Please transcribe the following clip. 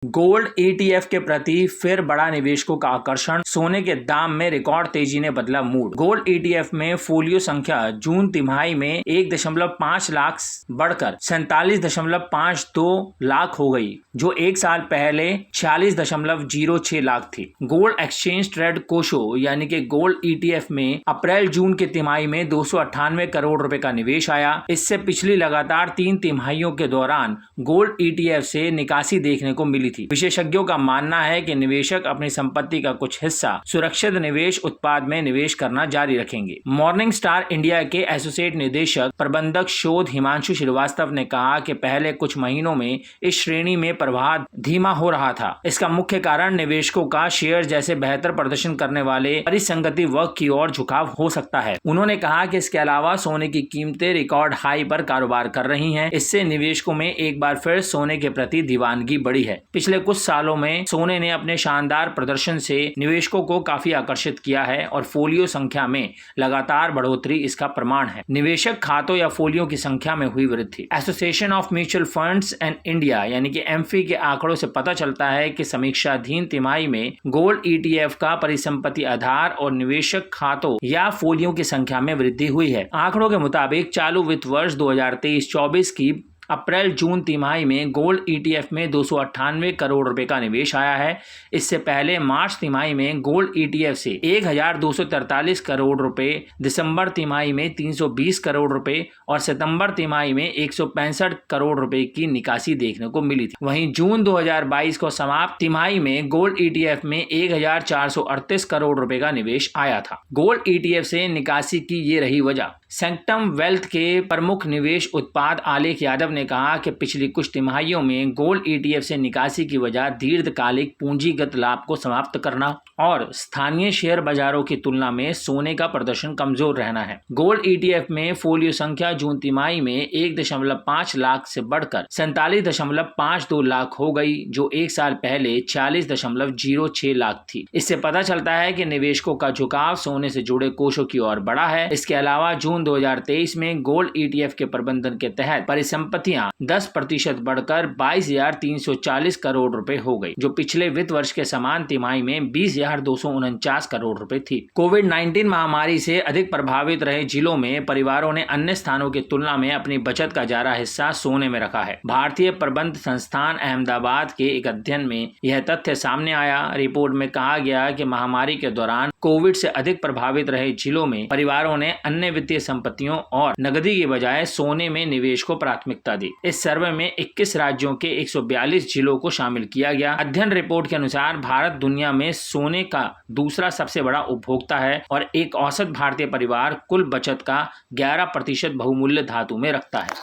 Gold ETF के प्रति फिर बड़ा निवेशकों का आकर्षण, सोने के दाम में रिकॉर्ड तेजी ने बदला मूड। गोल्ड ईटीएफ में फोलियो संख्या जून तिमाही में 1.5 लाख बढ़कर 47.52 लाख हो गई, जो एक साल पहले 46.06 लाख थी। गोल्ड एक्सचेंज ट्रेड कोशो यानी कि गोल्ड ईटीएफ में अप्रैल जून के तिमाही में 298 करोड़ रुपए का निवेश आया। इससे पिछली लगातार 3 तिमाहियों के दौरान गोल्ड ईटीएफ से निकासी देखने को मिली थी। विशेषज्ञों का मानना है कि निवेशक अपनी संपत्ति का कुछ हिस्सा सुरक्षित निवेश उत्पाद में निवेश करना जारी रखेंगे। मॉर्निंग स्टार इंडिया के एसोसिएट निदेशक प्रबंधक शोध हिमांशु श्रीवास्तव ने कहा कि पहले कुछ महीनों में इस श्रेणी में प्रवाह धीमा हो रहा था। इसका मुख्य कारण निवेशकों का शेयर जैसे बेहतर प्रदर्शन करने वाले परिसंगति वर्ग की ओर झुकाव हो सकता है। उन्होंने कहा कि इसके अलावा सोने की कीमतें रिकॉर्ड हाई पर कारोबार कर रही हैं। इससे निवेशकों में एक बार फिर सोने के प्रति दीवानगी बढ़ी है। पिछले कुछ सालों में सोने ने अपने शानदार प्रदर्शन से निवेशकों को काफी आकर्षित किया है और फोलियो संख्या में लगातार बढ़ोतरी इसका प्रमाण है। निवेशक खातों या फोलियो की संख्या में हुई वृद्धि। Association of mutual funds and India यानी कि एमफी के आंकड़ों से पता चलता है कि समीक्षाधीन तिमाही में गोल्ड ईटीएफ का परिसंपत्ति आधार और निवेशक खातों या फोलियो की संख्या में वृद्धि हुई है। आंकड़ों के मुताबिक चालू वित्त वर्ष 2023-24 की अप्रैल जून तिमाही में गोल्ड ईटीएफ में 298 करोड़ रुपए का निवेश आया है। इससे पहले मार्च तिमाही में गोल्ड ईटीएफ से 1243 करोड़ रुपए, दिसंबर तिमाही में 320 करोड़ रुपए और सितंबर तिमाही में 165 करोड़ रुपए की निकासी देखने को मिली थी। वहीं जून 2022 को समाप्त तिमाही में गोल्ड ईटीएफ में 1438 करोड़ रुपए का निवेश आया था। गोल्ड ईटीएफ से निकासी की ये रही वजह। सैंक्टम वेल्थ के प्रमुख निवेश उत्पाद आलेख यादव ने कहा कि पिछली कुछ तिमाहियों में गोल्ड ईटीएफ से निकासी की वजह दीर्घकालिक पूंजीगत लाभ को समाप्त करना और स्थानीय शेयर बाजारों की तुलना में सोने का प्रदर्शन कमजोर रहना है। गोल्ड ईटीएफ में फोलियो संख्या जून तिमाही में 1.5 लाख से बढ़कर 47.52 लाख हो गई, जो एक साल पहले 46.06 लाख थी। इससे पता चलता है कि निवेशकों का झुकाव सोने से जुड़े कोषों की ओर बढ़ा है। इसके अलावा जून 2023 में गोल्ड ईटीएफ के प्रबंधन के तहत परिसंपत्तियां 10% बढ़कर 22,340 करोड़ रुपए हो गई, जो पिछले वित्त वर्ष के समान तिमाही में 20,249 करोड़ रुपए थी। कोविड-19 महामारी से अधिक प्रभावित रहे जिलों में परिवारों ने अन्य स्थानों की तुलना में अपनी बचत का ज्यादा हिस्सा सोने में रखा है। भारतीय प्रबंध संस्थान अहमदाबाद के एक अध्ययन में यह तथ्य सामने आया। रिपोर्ट में कहा गया कि महामारी के दौरान कोविड से अधिक प्रभावित रहे जिलों में परिवारों ने अन्य वित्तीय संपत्तियों और नकदी के बजाय सोने में निवेश को प्राथमिकता दी। इस सर्वे में 21 राज्यों के 142 जिलों को शामिल किया गया। अध्ययन रिपोर्ट के अनुसार भारत दुनिया में सोने का दूसरा सबसे बड़ा उपभोक्ता है और एक औसत भारतीय परिवार कुल बचत का 11% बहुमूल्य धातु में रखता है।